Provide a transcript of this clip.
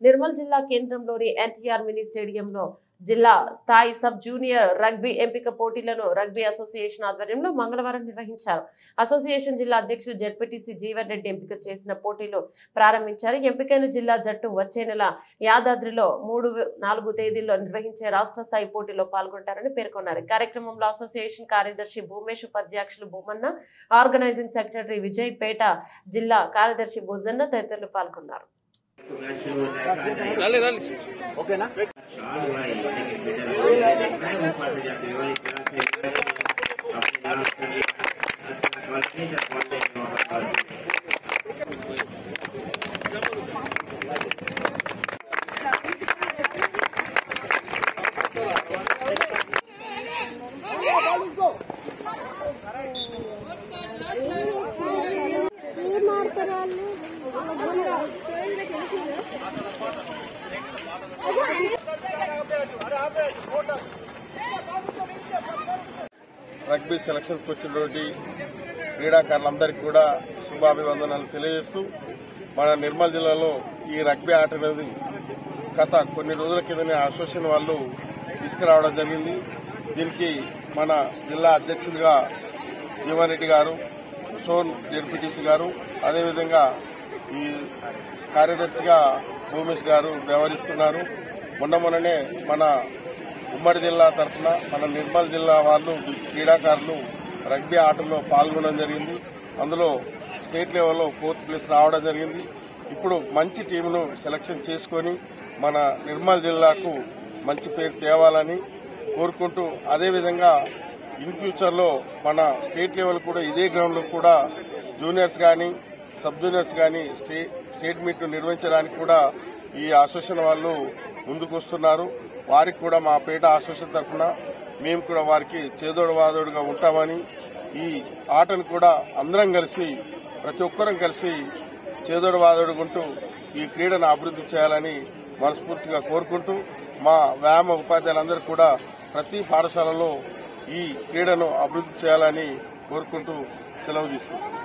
నిర్మల్ జిల్లా కేంద్రంలోని ఎన్టీఆర్ మినీ స్టేడియంలో జిల్లా స్థాయి సబ్ జూనియర్ రగ్బీ ఎంపిక పోటీలను రగ్బీ అసోసియేషన్ ఆధ్వర్యంలో మంగళవారం నిర్వహించారు. అసోసియేషన్ జిల్లా అధ్యక్షుడు జెడ్పీటీసీ జీవన్ రెడ్డి ఎంపిక చేసిన పోటీలు ప్రారంభించారు. ఎంపికైన జిల్లా జట్టు వచ్చే నెల యాదాద్రిలో 3-4 తేదీల్లో నిర్వహించే రాష్ట్ర స్థాయి పోటీలో పాల్గొంటారని పేర్కొన్నారు. కార్యక్రమంలో అసోసియేషన్ కార్యదర్శి భూమేష్, ఉపాధ్యక్షులు భూమన్న, ఆర్గనైజింగ్ సెక్రటరీ విజయ్, పేట జిల్లా కార్యదర్శి భుజన్న తదితరులు పాల్గొన్నారు. రగ్బీ సెలక్షన్స్ వచ్చినటువంటి క్రీడాకారులందరికీ కూడా శుభాభివందనాలు తెలియజేస్తూ, మన నిర్మల్ జిల్లాలో ఈ రగ్బీ ఆట అనేది గత కొన్ని రోజుల కిందనే అసోసియేషన్ వాళ్ళు తీసుకురావడం జరిగింది. దీనికి మన జిల్లా అధ్యక్షుడిగా జీవన్ రెడ్డి గారు, సోన్ జెడ్పీటీసీ గారు, అదేవిధంగా ఈ కార్యదర్శిగా భూమేష్ గారు వ్యవహరిస్తున్నారు. మొన్ననే మన ఉమ్మడి జిల్లా తరఫున మన నిర్మల్ జిల్లా వాళ్ళు క్రీడాకారులు రగ్బీ ఆటల్లో పాల్గొనడం జరిగింది. అందులో స్టేట్ లెవెల్లో 4th ప్లేస్ రావడం జరిగింది. ఇప్పుడు మంచి టీంను సెలక్షన్ చేసుకుని మన నిర్మల్ జిల్లాకు మంచి పేరు తేవాలని కోరుకుంటూ, అదేవిధంగా ఇన్ ఫ్యూచర్లో మన స్టేట్ లెవెల్ కూడా ఇదే గ్రౌండ్లో కూడా జూనియర్స్ కానీ సబ్ జూనియర్స్ కానీ స్టేట్ మీట్ నిర్వహించడానికి కూడా ఈ అసోసియేషన్ వాళ్ళు ముందుకు వస్తున్నారు. వారికి కూడా మా పేట అసోసియేషన్ తరఫున మేము కూడా వారికి చేదోడు వాదోడుగా ఉంటామని, ఈ ఆటను కూడా అందరం కలిసి ప్రతి ఒక్కరం కలిసి చేదోడు వాదోడుకుంటూ ఈ క్రీడను అభివృద్ధి చేయాలని మనస్ఫూర్తిగా కోరుకుంటూ, మా వ్యాయామ ఉపాధ్యాయులందరూ కూడా ప్రతి పాఠశాలలో ఈ క్రీడను అభివృద్ధి చేయాలని కోరుకుంటూ సెలవు తీసుకుంటాం.